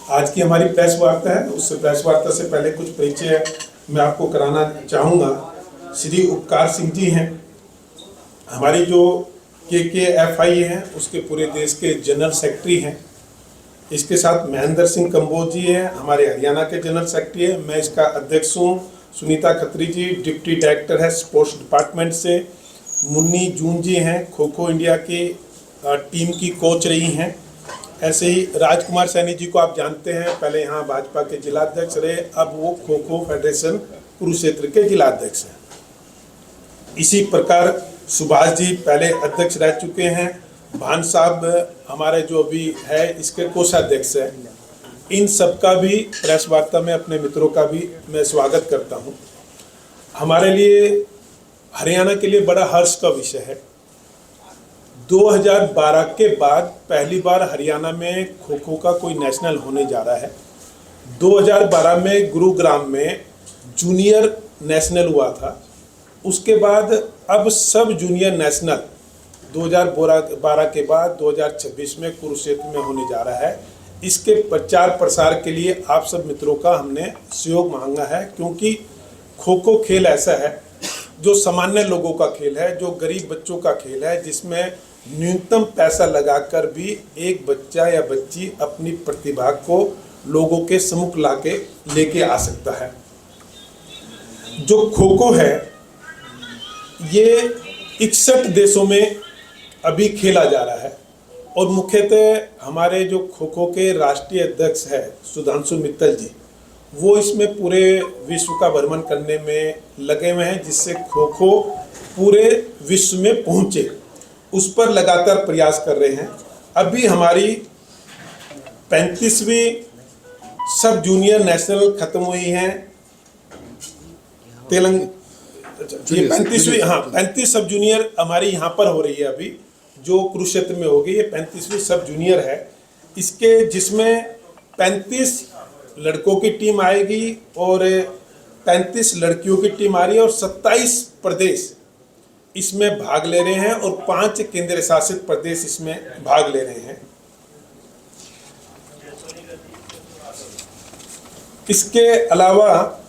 आज की हमारी प्रेस वार्ता है, उस प्रेस वार्ता से पहले कुछ परिचय मैं आपको कराना चाहूँगा। श्री उपकार सिंह जी हैं, हमारी जो KKFI हैं उसके पूरे देश के जनरल सेक्रेटरी हैं। इसके साथ महेंद्र सिंह कंबोज जी हैं, हमारे हरियाणा के जनरल सेक्रेटरी है। मैं इसका अध्यक्ष हूँ। सुनीता खत्री जी डिप्टी डायरेक्टर है स्पोर्ट्स डिपार्टमेंट से। मुन्नी जून जी हैं, खो खो इंडिया की टीम की कोच रही हैं। ऐसे ही राजकुमार सैनी जी को आप जानते हैं, पहले यहाँ भाजपा के जिलाध्यक्ष रहे, अब वो खो खो फेडरेशन कुरुक्षेत्र के जिलाध्यक्ष हैं। इसी प्रकार सुभाष जी पहले अध्यक्ष रह चुके हैं। भान साहब हमारे जो अभी है इसके कोषाध्यक्ष हैं। इन सब का भी प्रेस वार्ता में अपने मित्रों का भी मैं स्वागत करता हूँ। हमारे लिए हरियाणा के लिए बड़ा हर्ष का विषय है। 2012 के बाद पहली बार हरियाणा में खो खो का कोई नेशनल होने जा रहा है। 2012 में गुरुग्राम में जूनियर नेशनल हुआ था। उसके बाद अब सब जूनियर नेशनल 2012 के बाद 2026 में कुरुक्षेत्र में होने जा रहा है। इसके प्रचार प्रसार के लिए आप सब मित्रों का हमने सहयोग मांगा है, क्योंकि खो खो खेल ऐसा है जो सामान्य लोगों का खेल है, जो गरीब बच्चों का खेल है, जिसमें न्यूनतम पैसा लगाकर भी एक बच्चा या बच्ची अपनी प्रतिभा को लोगों के सम्मुख लाके लेके आ सकता है। जो खो खो है ये 61 देशों में अभी खेला जा रहा है और मुख्यतः हमारे जो खो खो के राष्ट्रीय अध्यक्ष है सुधांशु मित्तल जी, वो इसमें पूरे विश्व का भ्रमण करने में लगे हुए हैं, जिससे खो खो पूरे विश्व में पहुंचे, उस पर लगातार प्रयास कर रहे हैं। अभी हमारी 35वीं सब जूनियर नेशनल खत्म हुई है ये 35 सब जूनियर हमारी यहाँ पर हो रही है अभी, जो कुरुक्षेत्र में होगी। ये 35वीं सब जूनियर है, इसके जिसमें 35 लड़कों की टीम आएगी और 35 लड़कियों की टीम आ रही है और 27 प्रदेश इसमें भाग ले रहे हैं और 5 केंद्र शासित प्रदेश इसमें भाग ले रहे हैं। इसके अलावा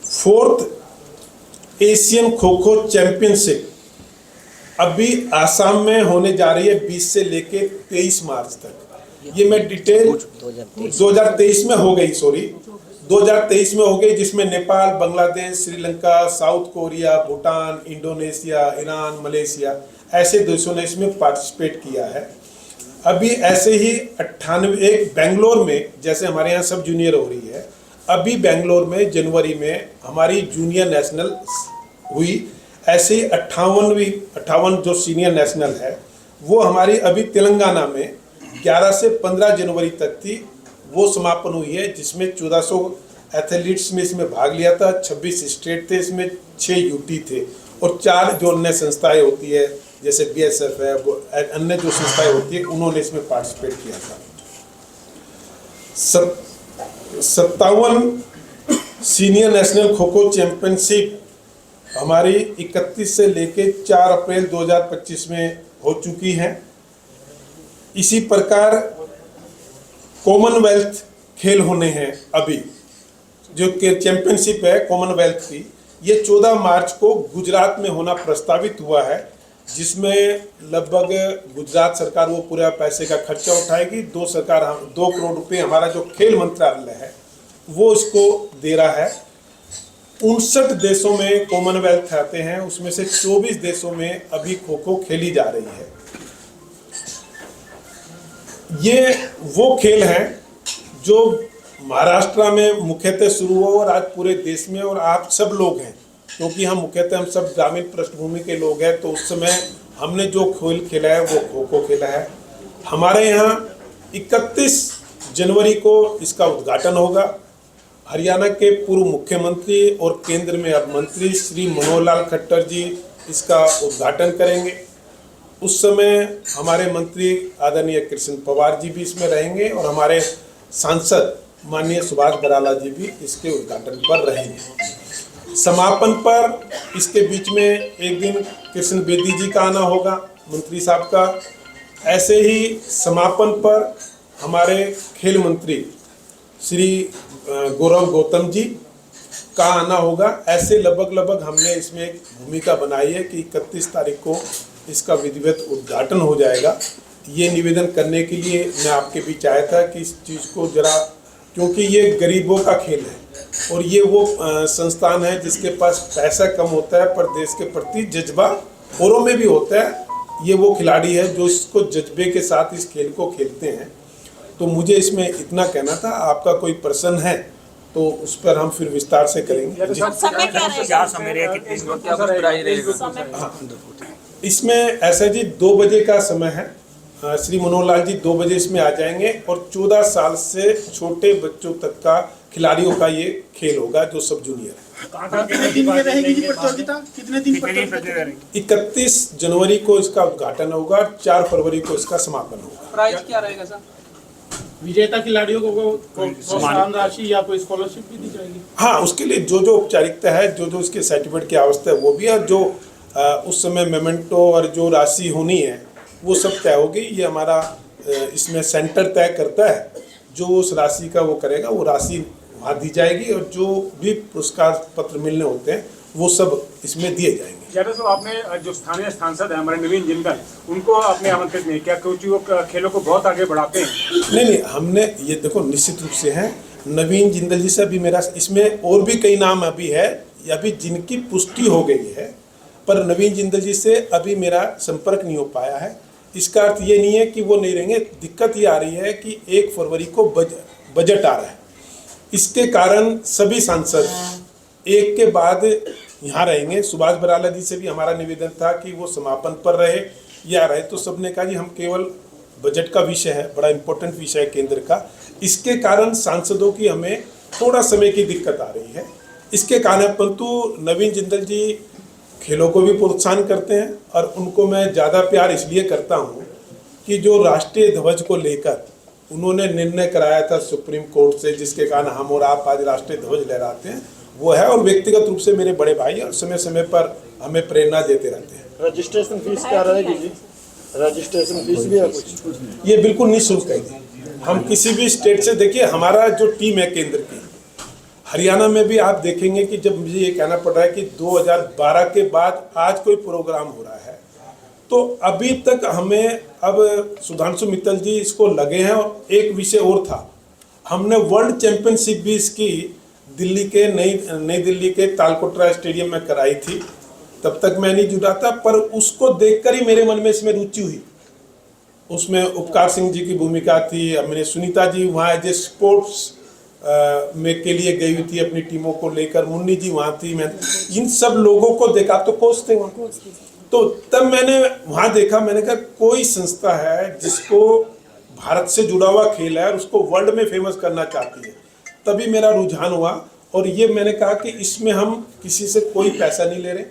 4th Asian kho kho championship अभी आसाम में होने जा रही है 20 से लेके 23 मार्च तक। ये मैं डिटेल 2023 में हो गई, 2023 में हो गई, जिसमें Nepal, Bangladesh, Sri Lanka, south Korea, Bhutan, Indonesia, Iran, Malaysia ऐसे देशों ने इसमें पार्टिसिपेट किया है। अभी ऐसे ही 98 बेंगलोर में, जैसे हमारे यहाँ सब जूनियर हो रही है, अभी बेंगलोर में जनवरी में हमारी जूनियर नेशनल हुई। ऐसे ही 58 जो सीनियर नेशनल है वो हमारी अभी तेलंगाना में 11 से 15 जनवरी तक थी, वो समापन हुई है, जिसमें 1400 एथलीट्स में इसमें भाग लिया था। 26 स्टेट थे, इसमें 6 यूटी थे और 4 जो अन्य संस्थाएं होती है जैसे BSF है, अन्य जो संस्थाएं होती है उन्होंने इसमें पार्टिसिपेट किया था। 57 senior national kho kho championship हमारी 31 से लेके 4 अप्रैल 2025 में हो चुकी है। इसी प्रकार कॉमनवेल्थ खेल होने हैं अभी, जो चैंपियनशिप है कॉमनवेल्थ की, ये 14 मार्च को गुजरात में होना प्रस्तावित हुआ है, जिसमें लगभग गुजरात सरकार वो पूरा पैसे का खर्चा उठाएगी। 2 करोड़ रुपए हमारा जो खेल मंत्रालय है वो इसको दे रहा है। 59 देशों में कॉमनवेल्थ आते हैं, उसमें से 24 देशों में अभी खो खो खेली जा रही है। ये वो खेल है जो महाराष्ट्र में मुख्यतः शुरू हुआ और आज पूरे देश में, और आप सब लोग हैं, क्योंकि हम मुख्यतः हम सब ग्रामीण पृष्ठभूमि के लोग हैं, तो उस समय हमने जो खेल खेला है वो खो खो खेला है। हमारे यहाँ 31 जनवरी को इसका उद्घाटन होगा। हरियाणा के पूर्व मुख्यमंत्री और केंद्र में अब मंत्री श्री मनोहर लाल खट्टर जी इसका उद्घाटन करेंगे। उस समय हमारे मंत्री आदरणीय कृष्ण पवार जी भी इसमें रहेंगे और हमारे सांसद माननीय सुभाष बराला जी भी इसके उद्घाटन पर रहेंगे। समापन पर इसके बीच में एक दिन कृष्ण बेदी जी का आना होगा, मंत्री साहब का। ऐसे ही समापन पर हमारे खेल मंत्री श्री गौरव गौतम जी का आना होगा। ऐसे लगभग हमने इसमें एक भूमिका बनाई है कि 31 तारीख को इसका विधिवत उद्घाटन हो जाएगा। ये निवेदन करने के लिए मैं आपके बीच आया था कि इस चीज़ को जरा, क्योंकि ये गरीबों का खेल है और ये वो संस्थान है जिसके पास पैसा कम होता है पर देश के प्रति जज्बा औरों में भी होता है। ये वो खिलाड़ी है जो इसको जज्बे के साथ इस खेल को खेलते हैं। तो मुझे इसमें इतना कहना था। आपका कोई प्रश्न है तो उस पर हम फिर विस्तार से करेंगे। इसमें ऐसा जी 2 बजे का समय है। श्री मनोहर लाल जी 2 बजे इसमें आ जाएंगे और 14 साल से छोटे बच्चों तक का खिलाड़ियों का ये खेल होगा जो सब जूनियर है। कितने दिन में रहेगी जी प्रतियोगिता? कितने दिन प्रतियोगिता? 31 जनवरी को इसका उद्घाटन होगा, 4 फरवरी को इसका समापन होगा। प्राइज क्या रहेगा सर? विजेता खिलाड़ियों को प्रोत्साहन राशि या कोई स्कॉलरशिप भी दी जाएगी? हाँ, उसके लिए जो जो औपचारिकता है, जो जो उसके सर्टिफिकेट की आवश्यकता है वो भी है। जो उस समय मेमेंटो और जो राशि होनी है वो सब तय होगी। ये हमारा इसमें सेंटर तय करता है। जो उस राशि का वो करेगा वो राशि वहाँ दी जाएगी और जो भी पुरस्कार पत्र मिलने होते हैं वो सब इसमें दिए जाएंगे। तो आपने जो स्थानीय सांसद है हमारे नवीन जिंदल, उनको आपने आमंत्रित नहीं किया क्योंकि वो खेलों को बहुत आगे बढ़ाते हैं? नहीं, हमने ये देखो निश्चित रूप से है। नवीन जिंदल जी से भी मेरा इसमें और भी कई नाम अभी है अभी जिनकी पुष्टि हो गई है, पर नवीन जिंदल जी से अभी मेरा संपर्क नहीं हो पाया है। इसका अर्थ ये नहीं है कि वो नहीं रहेंगे। दिक्कत ये आ रही है कि 1 फरवरी को बजट आ रहा है। इसके कारण सभी सांसद एक के बाद यहाँ रहेंगे। सुभाष बराला जी से भी हमारा निवेदन था कि वो समापन पर रहे या रहे, तो सबने कहा जी हम केवल बजट का विषय है, बड़ा इम्पोर्टेंट विषय है केंद्र का। इसके कारण सांसदों की हमें थोड़ा समय की दिक्कत आ रही है। इसके कारण परंतु नवीन जिंदल जी खेलों को भी प्रोत्साहन करते हैं और उनको मैं ज़्यादा प्यार इसलिए करता हूँ कि जो राष्ट्रीय ध्वज को लेकर उन्होंने निर्णय कराया था सुप्रीम कोर्ट से, जिसके कारण हम और आप आज राष्ट्रीय ध्वज लहराते हैं, वो है। और व्यक्तिगत रूप से मेरे बड़े भाई और समय समय पर हमें प्रेरणा देते रहते हैं। रजिस्ट्रेशन फीस क्या रहेगी जी? रजिस्ट्रेशन फीस भी है कुछ? ये बिल्कुल निःशुल्क है। हम किसी भी स्टेट से, देखिए हमारा जो टीम है केंद्र की, हरियाणा में भी आप देखेंगे कि जब मुझे ये कहना पड़ रहा है कि 2012 के बाद आज कोई प्रोग्राम हो रहा है, तो अभी तक हमें, अब सुधांशु मित्तल जी इसको लगे हैं। और एक विषय और था, हमने वर्ल्ड चैंपियनशिप भी इसकी दिल्ली के नई दिल्ली के तालकोटरा स्टेडियम में कराई थी। तब तक मैं नहीं जुड़ा था, पर उसको देखकर ही मेरे मन में इसमें रुचि हुई। उसमें उपकार सिंह जी की भूमिका थी। अब मैंने सुनीता जी वहाँ एज ए स्पोर्ट्स में के लिए गई हुई थी अपनी टीमों को लेकर, मुन्नी जी वहाँ थी। मैं इन सब लोगों को देखा, तो कोच थे वहाँ, तो तब मैंने वहाँ देखा, मैंने कहा कोई संस्था है जिसको भारत से जुड़ा हुआ खेल है और उसको वर्ल्ड में फेमस करना चाहती है। तभी मेरा रुझान हुआ और ये मैंने कहा कि इसमें हम किसी से कोई पैसा नहीं ले रहे,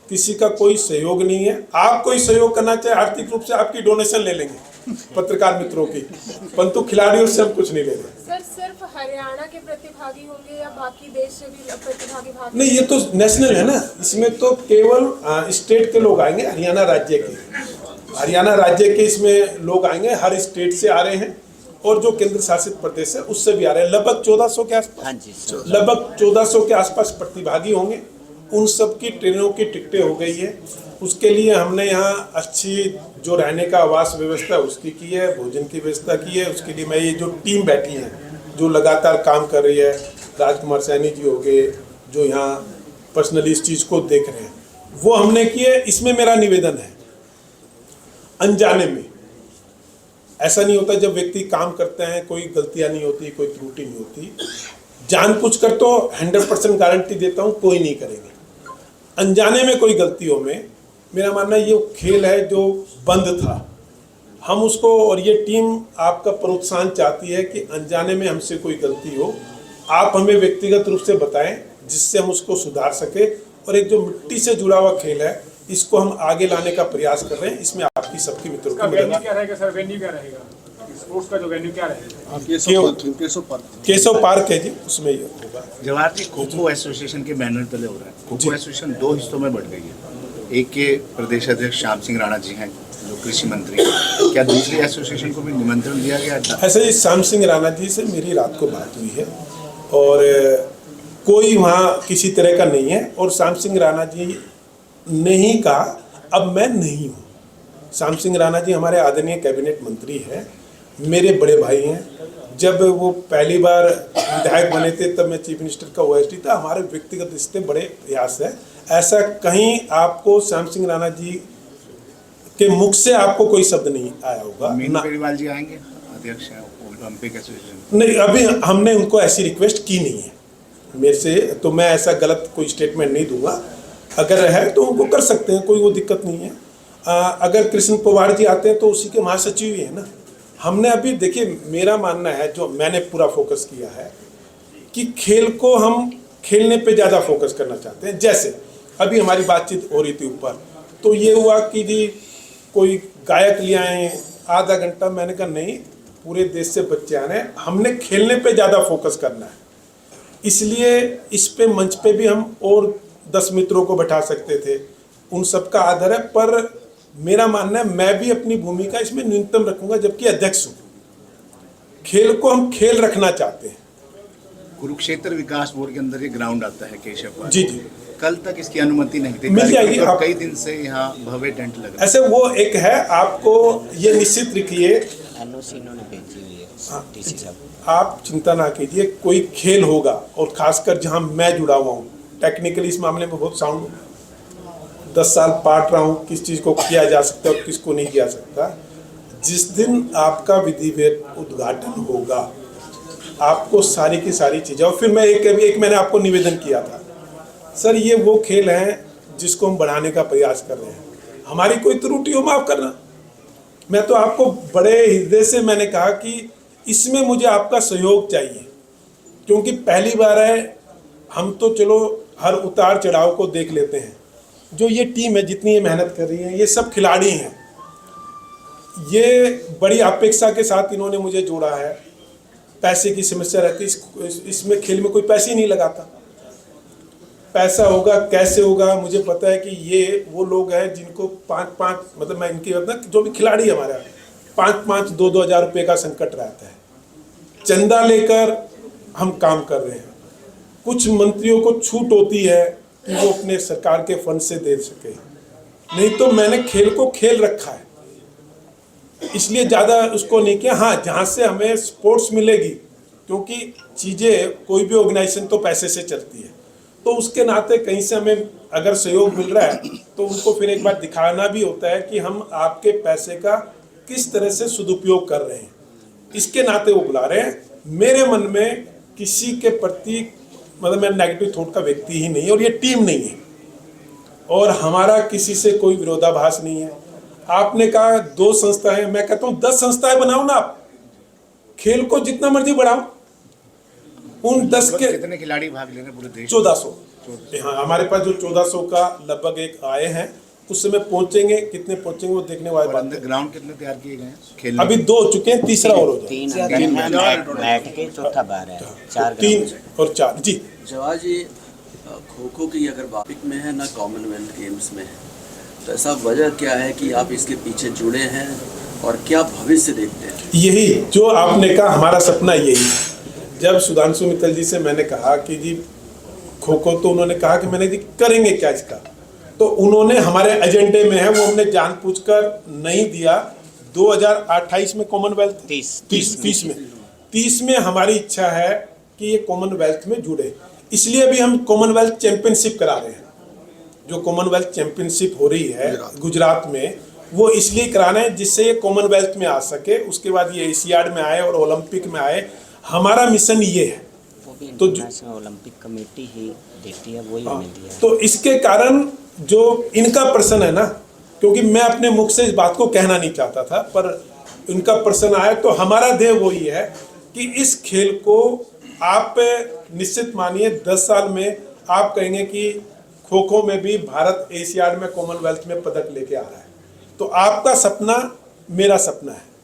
किसी का कोई सहयोग नहीं है। आप कोई सहयोग करना चाहे आर्थिक रूप से आपकी डोनेशन ले लेंगे पत्रकार मित्रों की, परंतु खिलाड़ियों से हम कुछ नहीं ले रहे। सर सिर्फ हरियाणा के प्रतिभागी होंगे या बाकी देश से भी प्रतिभागी भाग? नहीं, ये तो नेशनल है ना, इसमें तो केवल स्टेट के लोग आएंगे। हरियाणा राज्य के इसमें लोग आएंगे, हर स्टेट से आ रहे हैं और जो केंद्र शासित प्रदेश है उससे भी आ रहे हैं। लगभग 1400 के आसपास, लगभग 1400 के आसपास प्रतिभागी होंगे। उन सब की ट्रेनों की टिकटें हो गई है। उसके लिए हमने यहाँ अच्छी जो रहने का आवास व्यवस्था उसकी की है, भोजन की व्यवस्था की है। उसके लिए मैं ये जो टीम बैठी है जो लगातार काम कर रही है, राजकुमार सैनी जी हो गए जो यहाँ पर्सनली इस चीज़ को देख रहे हैं, वो हमने की है। इसमें मेरा निवेदन है, अनजाने में ऐसा नहीं होता। जब व्यक्ति काम करते हैं कोई गलतियाँ नहीं होती, कोई त्रुटि नहीं होती। जानबूझकर तो 100% गारंटी देता हूँ कोई नहीं करेंगे। अनजाने में कोई गलतियों में, मेरा मानना ये खेल है जो बंद था, हम उसको, और ये टीम आपका प्रोत्साहन चाहती है कि अनजाने में हमसे कोई गलती हो, आप हमें व्यक्तिगत रूप से बताएं जिससे हम उसको सुधार सके। और एक जो मिट्टी से जुड़ा हुआ खेल है इसको हम आगे लाने का प्रयास कर रहे हैं। इसमें आपकी सबकी मित्रों की मदद। क्या रहेगा सर? वेन्यू क्या रहेगा? स्पोर्ट्स का जो वेन्यू क्या रहेगा? केशव पार्क है जी, उसमें ये होगा। जवाहर जी, खो-खो एसोसिएशन के बैनर तले हो रहा है। खो-खो एसोसिएशन 2 हिस्सों में बढ़ गई है। एक के प्रदेश अध्यक्ष श्याम सिंह राणा जी हैं जो कृषि मंत्री, क्या दूसरी एसोसिएशन को भी निमंत्रण दिया गया था? ऐसे ही श्याम सिंह राणा जी से मेरी रात को बात हुई है और कोई वहाँ किसी तरह का नहीं है। और श्याम सिंह राणा जी ने ही कहा अब मैं नहीं हूँ। श्याम सिंह राणा जी हमारे आदरणीय कैबिनेट मंत्री हैं, मेरे बड़े भाई हैं। जब वो पहली बार विधायक बने थे तब मैं चीफ मिनिस्टर का ओएसडी था। हमारे व्यक्तिगत रिश्ते बड़े प्रयास है। ऐसा कहीं आपको श्याम सिंह राणा जी के मुख से आपको कोई शब्द नहीं आया होगा। मीनू पेरीवाल जी आएंगे, अध्यक्ष हैं ओलंपिक एसोसिएशन? नहीं, अभी हमने उनको ऐसी रिक्वेस्ट की नहीं है मेरे से, तो मैं ऐसा गलत कोई स्टेटमेंट नहीं दूंगा। अगर है तो उनको कर सकते हैं, कोई वो दिक्कत नहीं है। अगर कृष्ण पवार जी आते हैं तो उसी के महासचिव ही है ना। हमने अभी देखिए, मेरा मानना है, जो मैंने पूरा फोकस किया है कि खेल को हम खेलने पे ज़्यादा फोकस करना चाहते हैं। जैसे अभी हमारी बातचीत हो रही थी ऊपर, तो ये हुआ कि जी कोई गायक ले आए आधा घंटा, मैंने कहा नहीं, पूरे देश से बच्चे आने, हमने खेलने पे ज़्यादा फोकस करना है। इसलिए इस पे मंच पे भी हम और 10 मित्रों को बैठा सकते थे, उन सबका आदर है। पर मेरा मानना है मैं भी अपनी भूमिका इसमें न्यूनतम रखूंगा, जबकि अध्यक्ष हूँ। खेल को हम खेल रखना चाहते हैं। कुरुक्षेत्र विकास बोर्ड के अंदर ये ग्राउंड आता है केशव जी जी, कल तक इसकी अनुमति नहीं थी, मिल जाएगी। और आप कई दिन से यहाँ भव्य टेंट लग रहा है। ऐसे वो एक है, आपको ये निश्चित रखिए, एनओसी इन्होंने भेजी हुई है डीसी साहब। आप चिंता ना कीजिए, कोई खेल होगा, और खासकर जहाँ मैं जुड़ा हुआ हूँ टेक्निकली इस मामले में बहुत साउंड, 10 साल पाट रहा हूँ किस चीज़ को किया जा सकता है और किसको नहीं किया सकता। जिस दिन आपका विधिवत उद्घाटन होगा, आपको सारी की सारी चीज़ें, और फिर मैं एक मैंने आपको निवेदन किया था, सर ये वो खेल हैं जिसको हम बढ़ाने का प्रयास कर रहे हैं। हमारी कोई त्रुटि हो माफ़ करना। मैं तो आपको बड़े हृदय से मैंने कहा कि इसमें मुझे आपका सहयोग चाहिए, क्योंकि पहली बार है। हम तो चलो हर उतार चढ़ाव को देख लेते हैं। जो ये टीम है, जितनी ये मेहनत कर रही है, ये सब खिलाड़ी हैं। ये बड़ी अपेक्षा के साथ इन्होंने मुझे जोड़ा है। पैसे की समस्या रहती, इसमें खेल में कोई पैसे ही नहीं लगाता। पैसा होगा कैसे होगा, मुझे पता है कि ये वो लोग हैं जिनको 5-5, मतलब मैं इनकी मतलब जो भी खिलाड़ी हमारे 5-5, 2-2 हज़ार रुपये का संकट रहता है। चंदा लेकर हम काम कर रहे हैं। कुछ मंत्रियों को छूट होती है कि वो अपने सरकार के फंड से दे सके, नहीं तो मैंने खेल को खेल रखा है, इसलिए ज़्यादा उसको नहीं किया। हाँ, जहाँ से हमें स्पोर्ट्स मिलेगी, क्योंकि चीज़ें कोई भी ऑर्गेनाइजेशन तो पैसे से चलती है, तो उसके नाते कहीं से हमें अगर सहयोग मिल रहा है तो उनको फिर एक बार दिखाना भी होता है कि हम आपके पैसे का किस तरह से सदुपयोग कर रहे हैं। इसके नाते वो बुला रहे हैं। मेरे मन में किसी के प्रति मतलब मैं नेगेटिव थॉट का व्यक्ति ही नहीं है, और ये टीम नहीं है, और हमारा किसी से कोई विरोधाभास नहीं है। आपने कहा 2 संस्थाएं, मैं कहता हूँ 10 संस्थाएं बनाओ ना, आप खेल को जितना मर्जी बढ़ाओ। उन 10 के कितने खिलाड़ी भाग ले रहे हैं पूरे देश? 1400। हाँ, हमारे पास जो 1400 का लगभग एक आए हैं, उस समय पहुंचेंगे, कितने पहुंचेंगे वो देखने वाली बात है। ग्राउंड कितने तैयार किए गए हैं खेल? अभी 2 हो चुके हैं, तीसरा और हो जाए। 3 अंदर हैं, बैठ के चौथा बार है, 4 3 और 4 जी। जवाहर जी, खो खो की अगर बात में है ना कॉमनवेल्थ गेम्स में है, तो ऐसा वजह क्या है कि आप इसके पीछे जुड़े हैं और क्या भविष्य देखते हैं? यही जो आपने कहा, हमारा सपना यही है। जब सुधांशु मित्तल जी से मैंने कहा कि जी खो खो, तो उन्होंने कहा कि मैंने जी करेंगे क्या इसका, तो उन्होंने हमारे एजेंडे में है, वो हमने जानबूझकर नहीं दिया। 2028 में कॉमनवेल्थ 30 में हमारी इच्छा है कि ये कॉमनवेल्थ में जुड़े, इसलिए अभी हम कॉमनवेल्थ चैंपियनशिप करा रहे हैं। जो कॉमनवेल्थ चैंपियनशिप हो रही है गुजरात में, वो इसलिए करा रहे हैं जिससे ये कॉमनवेल्थ में आ सके, उसके बाद ये एशियाड में आए और ओलंपिक में आए। हमारा मिशन ये है। तो ओलंपिक कमेटी ही देती है, वही मिलती है। तो इसके कारण जो इनका प्रश्न है ना, क्योंकि मैं अपने मुख से इस बात को कहना नहीं चाहता था, पर इनका प्रश्न आया, तो हमारा ध्येय वही है कि इस खेल को आप निश्चित मानिए 10 साल में आप कहेंगे कि खो खो में भी भारत एशियाड में कॉमनवेल्थ में पदक लेके आ रहा है। तो आपका सपना मेरा सपना है।